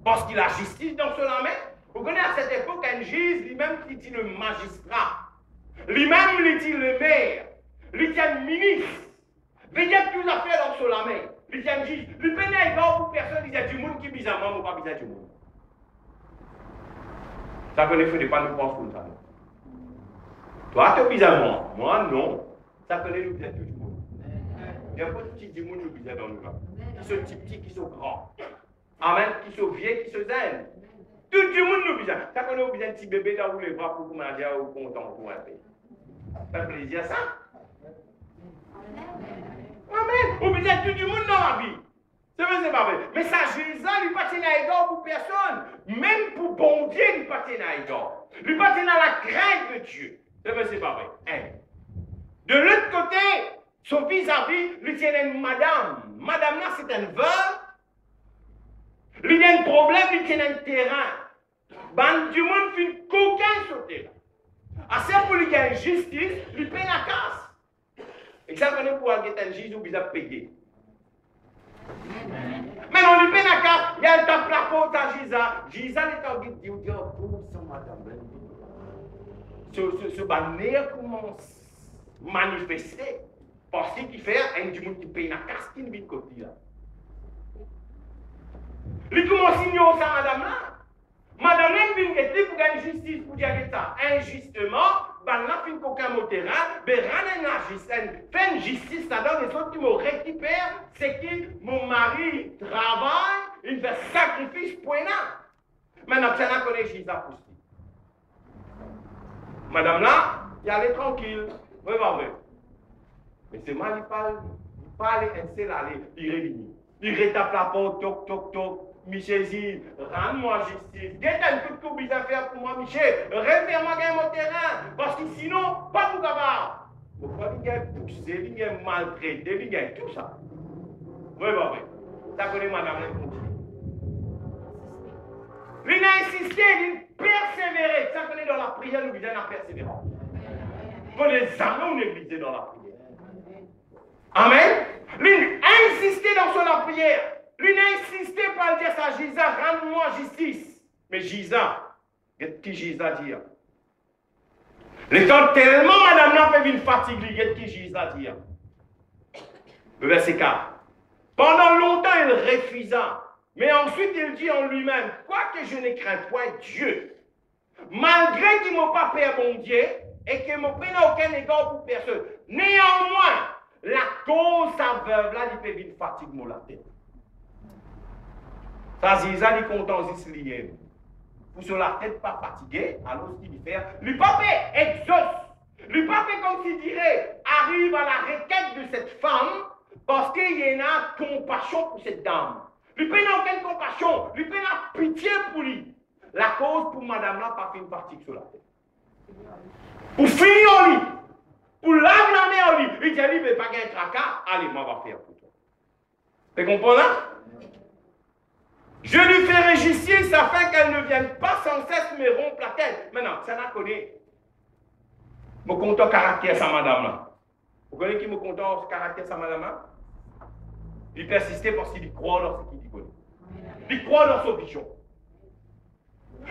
Parce qu'il a justice dans son main. Vous connaissez à cette époque un juge, lui-même qui dit le magistrat. Lui-même, il dit le maire. Il dit le ministre. Il dit tout à fait dans son main. Il dit un juge. Il peut pas égard pour personne, il dit du monde qui est bizarrement ou pas bizarre du monde. Ça connaît, il ne faut pas nous prendre comme ça. Toi, tu es bizarrement. Moi, non. Ça connaît nous bizarre tout le monde. Il y a pas de petits du monde nous bizarre dans nous là. Qui sont petits, qui sont grands. Amen, qui sont vieux, qui sont zen. Tout le monde nous bizarre. Ça connaît nous bizarre un petit bébé dans les bras pour qu'on aille au content pour un pays. Ça fait plaisir ça? Amen. Ou bizarre tout le monde dans la vie. C'est vrai, c'est pas vrai. Mais ça, Jésus, il ne pas à égard pour personne. Même pour bon Dieu, il ne pas à égard. Il ne pas à la crainte de Dieu. C'est vrai, c'est pas vrai. Hein. De l'autre côté, son vis-à-vis, il tient une madame. Madame là, c'est un veuve. Il a un problème, il tient un terrain. Ben, du monde fait qu'aucun sauter là. Assez pour lui gagner justice, il paye la casse. Et ça, on est pour aller un juge ou il a payé. Mais on lui paye la casse, il y a un temps la faute à Giza. Giza est en guide, il dit, oh, pour ça, madame. Ce bannière commence à manifester. Parce qu'il fait un du monde qui paye la casse qui vit de côté là. Il commence à ignorer ça, madame là. Madame là, il vient pour gagner justice pour dire ça. Injustement, ben là, il n'y a aucun mot terrain, ben rien fait une justice là-dedans, les autres qui me récupèrent, c'est que mon mari travaille, il fait sacrifice pour là. Maintenant, ça n'a connaît Jésus pour ça. Madame là, il allait tranquille. Oui, pas vrai. Mais c'est mal, il parle, il sait aller, il réunit. Il retape la porte, toc, toc, toc. Michel dit, rends-moi justice. Get un peu de coups à faire pour moi, Michel. Réfère-moi mon terrain. Parce que sinon, pas pour capable. Pourquoi il y a poussé, il y a maltraité, il y a tout ça. Oui, bah oui. Ça connaît madame la continue. Il a insisté, il a persévéré. Ça connaît dans la prière, nous disons la persévérance. Il faut les amener ou négliger dans la prière. Amen. Il a insisté dans son prière. Lui n'a insisté pas à dire ça, Jésus, rends-moi justice. Mais Jésus, qu'est-ce que Jésus dit? L'étant tellement madame n'a fait une fatigue, qu'est-ce que Jésus dit? Le verset 4. Pendant longtemps, il refusa. Mais ensuite, il dit en lui-même, quoique je ne crains point Dieu, malgré qu'il ne m'a pas payé mon Dieu, et qu'il ne m'a pris aucun égard pour personne, néanmoins, la cause sa veuve là, il fait une fatigue mon la tête. Ça, c'est ça, il content ici lié. Pour sur la tête pas fatigué, alors ce qu'il fait, le pape exauce. Le pape, comme s'il dirait, arrive à la requête de cette femme parce qu'il y en a compassion pour cette dame. Lui n'a aucune compassion, lui n'a pitié pour lui. La cause pour madame là, pas fait une fatigue sur la tête. Pour finir en lui, pour laver la main en lui, il dit, il ne veut pas gagner un tracas, allez, moi, on va faire pour toi. Tu comprends là? Je lui ferai justice afin qu'elle ne vienne pas sans cesse me rompre la tête. Maintenant, ça n'a connu. Je compte au caractère sa madame là. Vous connaissez qui me compte au caractère sa madame là? Il persistait parce qu'il croit dans ce qu'il dit. Il croit dans son vision.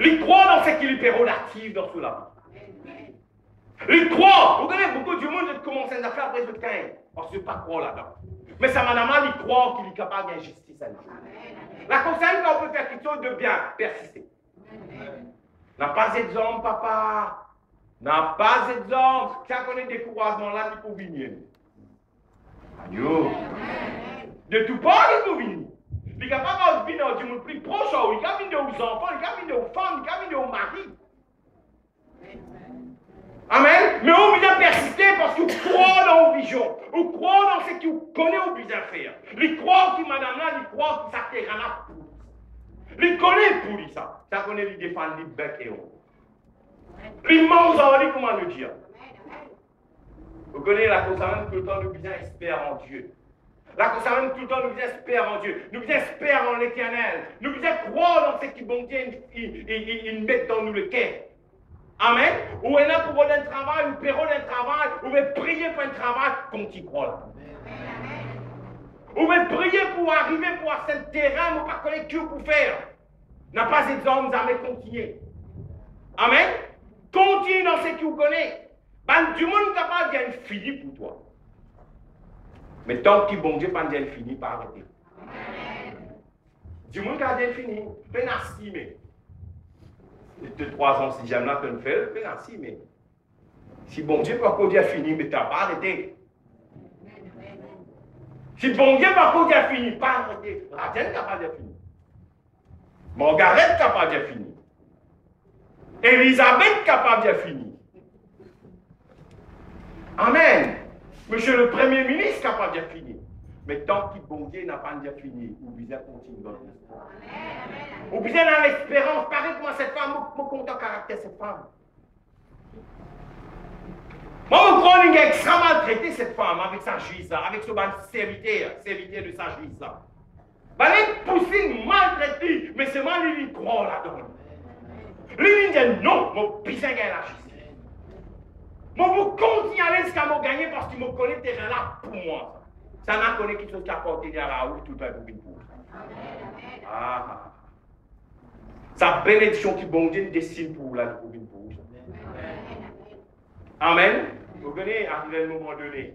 Il croit dans ce qui lui est relatif dans son la vie. Il croit. Vous connaissez beaucoup du monde qui commence à faire après ce temps. Parce qu'il ne pas croire là-dedans. Mais sa madame là, il croit qu'il est capable de justice à lui. La concerne quand on peut faire quelque chose de bien, persister. N'a pas d'exemple, papa. N'a pas d'exemple. Ça connaît des découragement là, il faut venir. Aïe. De tout part, il faut venir. Il est capable de venir du monde plus proche, il peut venir aux enfants, il peut venir aux femmes, il peut venir aux maris. Amen. Mais on vient persister parce qu'on croit dans vos visions. On croit dans ce qu'on connaît au besoin faire. Il croit que madame là, il croit que ça terrain là pour. Il connaît pour lui ça. Ça connaît lui défendre les bec et on. Il mange en lui, comment le dire. Vous connaissez la cause même tout le temps, nous besoin espère en Dieu. La cause même tout le temps, nous besoin espère en Dieu. Nous besoin espère en l'Éternel. Nous besoin croire dans ce qui bon Dieu il met dans nous le cœur. Amen. Ou est là pour un travail, ou pérou d'un travail, ou veut prier pour un travail, comme tu crois là. Ou veut prier pour arriver pour un certain terrain, ou pas connaître Dieu pour faire. N'a pas d'exemple, jamais continuer. Amen. Continue dans ce que vous connaissez. Ben, du monde capable de fini pour toi. Mais tant que bon Dieu pas de fini, pas arrêter. Du monde qui a fini, peine à mais. 2-3 ans, si j'aime là, qu'on fait, peine à mais. Si bon Dieu pas qu'on fini, mais tu n'as pas arrêté. Si bon Dieu pas qu'on fini, pas arrêté. Radienne capable de finir. Margaret capable de finir. Elisabeth capable de finir. Amen. Monsieur le Premier ministre capable de finir. Mais tant que bon Dieu n'a pas fini, vous besoin continuer dans l'histoire. Vous besoin dans l'espérance. Pareil comment cette femme, mon compte en caractère cette femme. Moi, je crois qu'il a extrêmement traité cette femme avec sa juice, avec son serviteur de sa juice. Elle est poussée, maltraitée, mais c'est moi qui croit là-dedans. Lui, il dit non, mon puissant gagne la justice. Moi, je continue à aller jusqu'à me gagner parce qu'il me connaît déjà là pour moi. Ça n'a connu quelque chose qui a porté à la route tout le temps pour. Ah. Sa bénédiction qui bon Dieu dessine pour la pour vous. Amen. Vous venez arriver à un moment donné.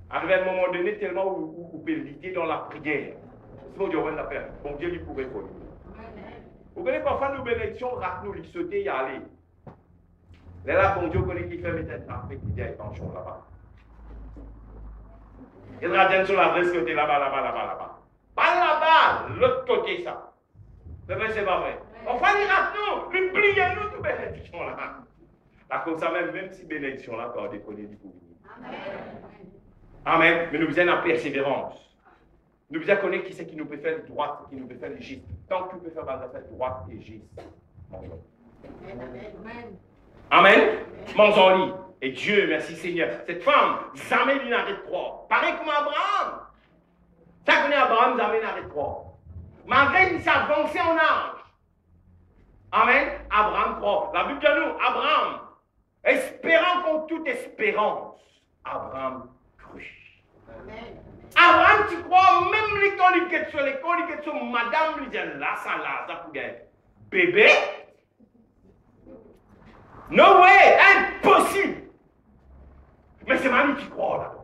Arriver à un moment donné tellement où vous pouvez lutter dans la prière. C'est ce que Dieu va faire. Bon Dieu lui pourrait faire. Vous connaissez parfois nos bénédictions, rate-nous, lui sauter et aller. Là, bon Dieu connaît qui fait mettre avec qui dit attention là-bas. Il radine sur l'adresse côté là-bas. Pas là-bas, l'autre côté ça. C'est pas vrai. Enfin, il rate-nous, lui pliez-nous toute bénédiction là. Là, comme ça, même si bénédiction là, quand on déconne du coup. Amen. Mais nous besoin de persévérance. Nous besoin connaître qui c'est qui nous peut faire droite, qui nous peut faire juste. Tant que tu peux faire droite et juste. Amen. Mangeons-lit. Et Dieu, merci Seigneur. Cette femme, jamais il n'arrête de croire. Pareil comme Abraham. Ça connaît Abraham, jamais il n'arrête de croire. Malgré qu'il s'avançait en âge. Amen. Abraham croit. La Bible dit nous, Abraham, espérant contre toute espérance, Abraham crut. Amen. Abraham, tu crois, même les coliquettes sur madame, lui dit là, ça pour gagner. Bébé? No way, impossible. Mais c'est Marie qui croit là.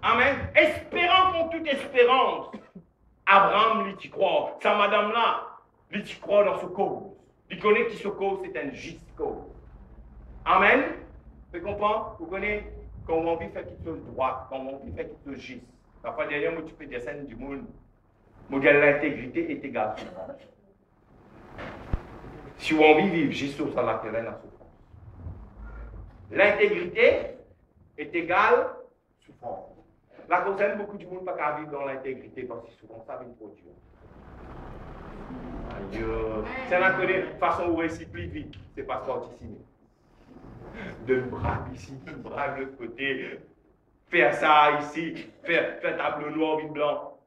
Amen. Espérant contre toute espérance, Abraham, lui, tu croit. Sa madame-là, lui, tu crois dans ce cause. Il connaît que ce cause, c'est un juste cause. Amen. Vous comprenez? Vous connaissez quand on veut faire quelque chose de droit, quand on veut faire quelque chose de juste. Parfois, derrière moi, tu peux descendre du monde. Modèle l'intégrité est égale. Si on veut vivre juste sur la terrain, la souffrance. L'intégrité est égale souffrance. La concerne beaucoup de monde pas vivre dans l'intégrité parce que souvent ça vient trop dur. Aïe, c'est la façon où récit plus vite, c'est pas sorti ici. De bras ici, de bras de l'autre côté, faire ça ici, faire tableau noir ou blanc.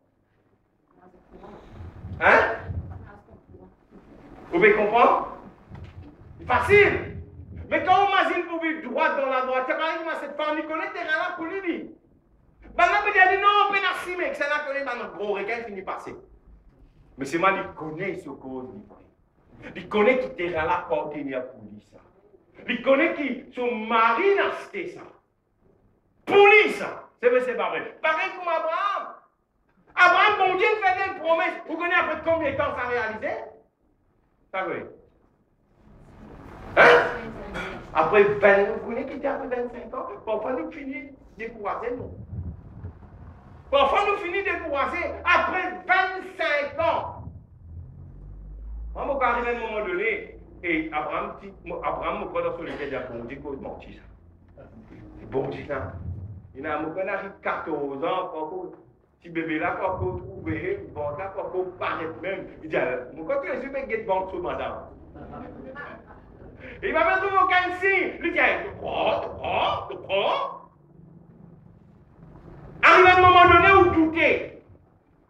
Hein? Vous pouvez comprendre? C'est facile. Mais quand on imagine pour vivre droite dans la droite, c'est pareil que cette femme, il connaît terrain là pour lui. Ben là, il dit non, on peut pas mais que ça n'a connaît pas notre gros requin finit passer. Mais c'est moi qui connaît ce cause. Il connaît qui terrain là contenir pour lui ça. Il connaît qui son mari n'a acheté ça. Pour lui ça. C'est pas vrai. Pareil comme Abraham. Abraham, bon Dieu, fait des promesses. Vous connaissez après combien de temps ça a réalisé? Ça va. Hein? Après 20 ans, vous connaissez qui était après 25 ans? Parfois nous finissons découragés, non? Parfois nous finissons découragés après 25 ans. Moi, je suis arrivé à un moment donné, et Abraham me prend dans son lequel il a bon Dieu qu'on mentit ça. C'est bon Dieu ça. Il a arrivé 14 ans, si bébé là, quand on trouve, bon, là, quand on paraît même, il dit, quand tu es sûr que tu banque sur madame. Il m'a fait aucun signe. Il dit, tu prends. Arrive à un moment donné où douter.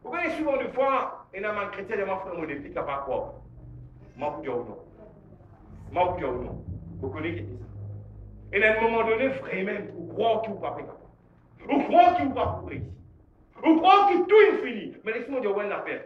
Vous voyez souvent des fois, il y a un chrétien de mon frère, mon défi, qui n'a pas quoi. Moi, vous dire ou non. Vous connaissez ça. Et à un moment donné, vraiment, vous croyez qu'il ne va pas faire. Vous croyez qu'il ne va pas pour ici. Vous croyez que tout est fini. Mais laissez-moi dire, où est l'affaire?